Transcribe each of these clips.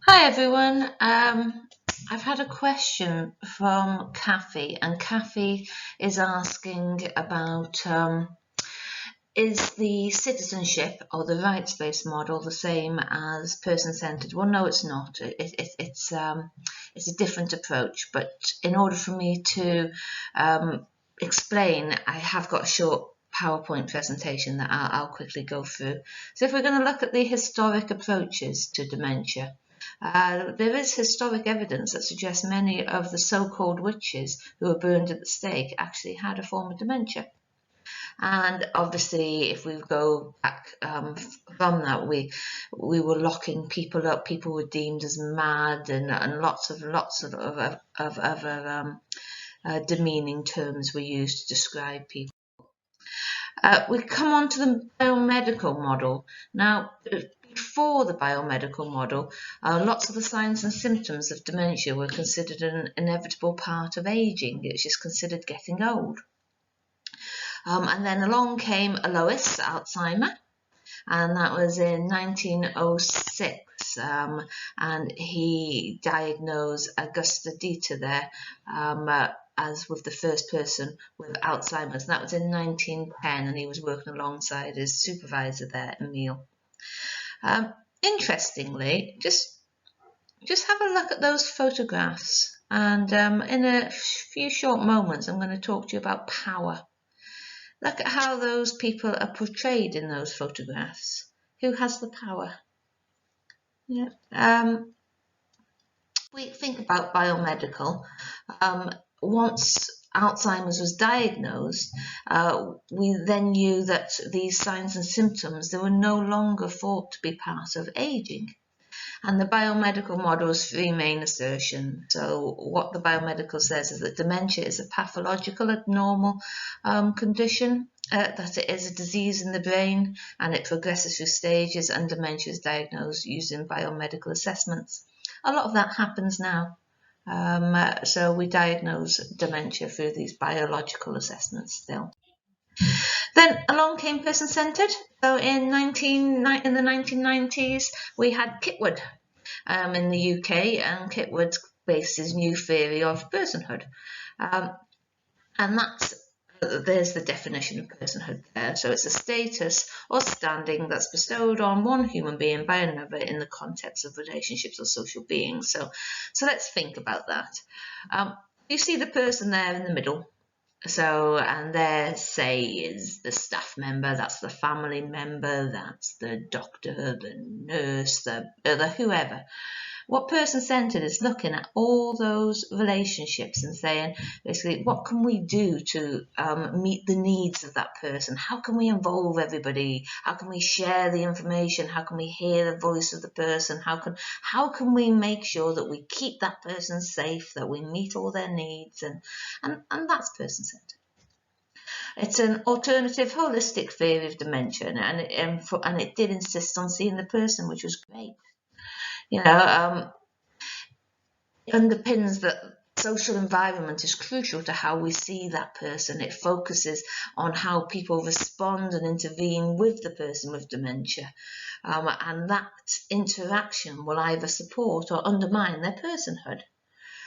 Hi everyone. I've had a question from Kathy, and Kathy is asking about is the citizenship or the rights-based model the same as person-centered? Well, no, it's not. It's a different approach. But in order for me to explain, I have got a short PowerPoint presentation that I'll quickly go through. So if we're going to look at the historic approaches to dementia, there is historic evidence that suggests many of the so-called witches who were burned at the stake actually had a form of dementia. And obviously, if we go back from that, we were locking people up. People were deemed as mad, and lots of other demeaning terms were used to describe people. We come on to the biomedical model. Now, before the biomedical model, lots of the signs and symptoms of dementia were considered an inevitable part of aging. It was just considered getting old. And then along came Alois Alzheimer, and that was in 1906. And he diagnosed Augusta Dieter there as with the first person with Alzheimer's. And that was in 1910, and he was working alongside his supervisor there, Emil. Interestingly, just have a look at those photographs, and in a few short moments, I'm going to talk to you about power. Look at how those people are portrayed in those photographs. Who has the power? Yeah. We think about biomedical. Once Alzheimer's was diagnosed, we then knew that these signs and symptoms, they were no longer thought to be part of aging. And the biomedical model has three main assertions. So what the biomedical says is that dementia is a pathological abnormal condition, that it is a disease in the brain, and it progresses through stages, and dementia is diagnosed using biomedical assessments. A lot of that happens now. So we diagnose dementia through these biological assessments still. Then along came person-centered. So in the 1990s, we had Kitwood in the UK, and Kitwood based his new theory of personhood. And there's the definition of personhood there. So it's a status or standing that's bestowed on one human being by another in the context of relationships or social beings. So let's think about that. You see the person there in the middle. So, and there, say, is the staff member, that's the family member, that's the doctor, the nurse, the whoever. What person-centered is looking at all those relationships and saying, basically, what can we do to meet the needs of that person? How can we involve everybody? How can we share the information? How can we hear the voice of the person? How can we make sure that we keep that person safe, that we meet all their needs? And that's person-centered. It's an alternative holistic theory of dementia, and it did insist on seeing the person, which was great. It underpins that social environment is crucial to how we see that person. It focuses on how people respond and intervene with the person with dementia, and that interaction will either support or undermine their personhood.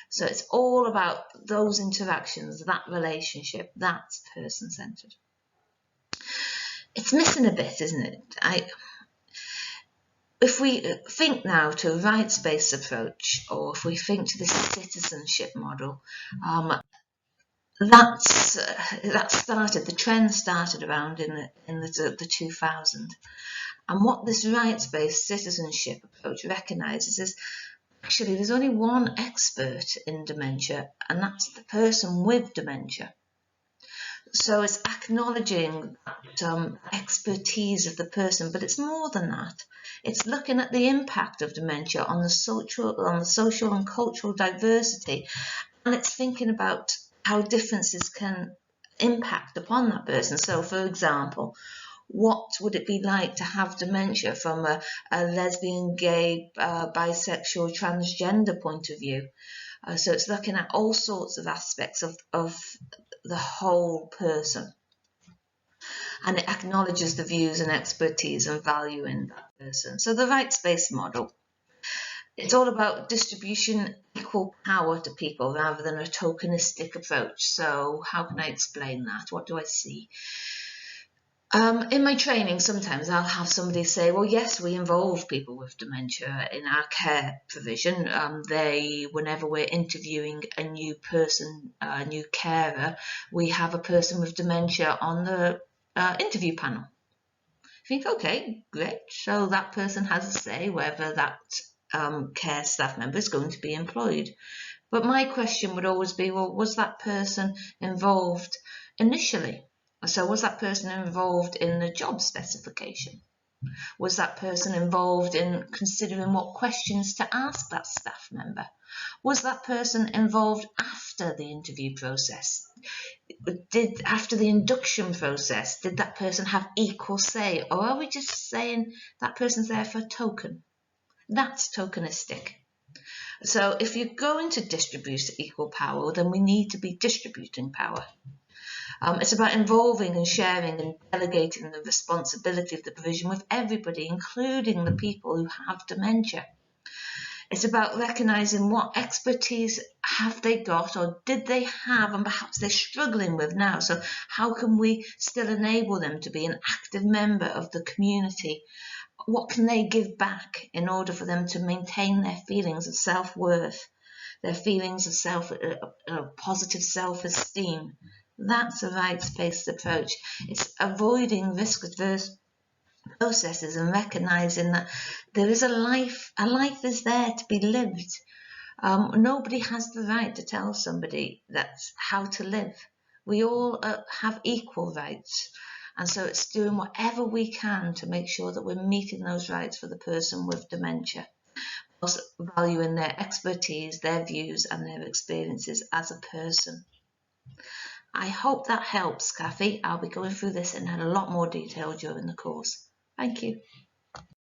So it's all about those interactions, that relationship. That's person-centered. It's missing a bit, isn't it? If we think now to a rights-based approach, or if we think to the citizenship model, the trend started around in the 2000s. And what this rights-based citizenship approach recognises is actually there's only one expert in dementia, and that's the person with dementia. So it's acknowledging that expertise of the person, but it's more than that. It's looking at the impact of dementia on the social and cultural diversity, and it's thinking about how differences can impact upon that person. So, for example, what would it be like to have dementia from a lesbian, gay, bisexual, transgender point of view? So it's looking at all sorts of aspects of the whole person, and it acknowledges the views and expertise and value in that person. So the rights-based model It's all about distribution, equal power to people rather than a tokenistic approach. So how can I explain that? What do I see? In my training, sometimes I'll have somebody say, well, yes, we involve people with dementia in our care provision. Whenever we're interviewing a new person, a new carer, we have a person with dementia on the interview panel. I think, okay, great. So that person has a say whether that care staff member is going to be employed. But my question would always be, well, was that person involved initially? So was that person involved in the job specification? Was that person involved in considering what questions to ask that staff member? Was that person involved after the interview process? After the induction process, did that person have equal say? Or are we just saying that person's there for a token? That's tokenistic. So if you're going to distribute equal power, then we need to be distributing power. It's about involving and sharing and delegating the responsibility of the provision with everybody, including the people who have dementia. It's about recognising what expertise have they got or did they have and perhaps they're struggling with now. So how can we still enable them to be an active member of the community? What can they give back in order for them to maintain their feelings of self-worth, their feelings of positive self-esteem? That's a rights-based approach. It's avoiding risk-adverse processes and recognising that there is a life is there to be lived. Nobody has the right to tell somebody that's how to live. We all have equal rights. And so it's doing whatever we can to make sure that we're meeting those rights for the person with dementia, whilst valuing their expertise, their views and their experiences as a person. I hope that helps, Kathy. I'll be going through this in a lot more detail during the course. Thank you.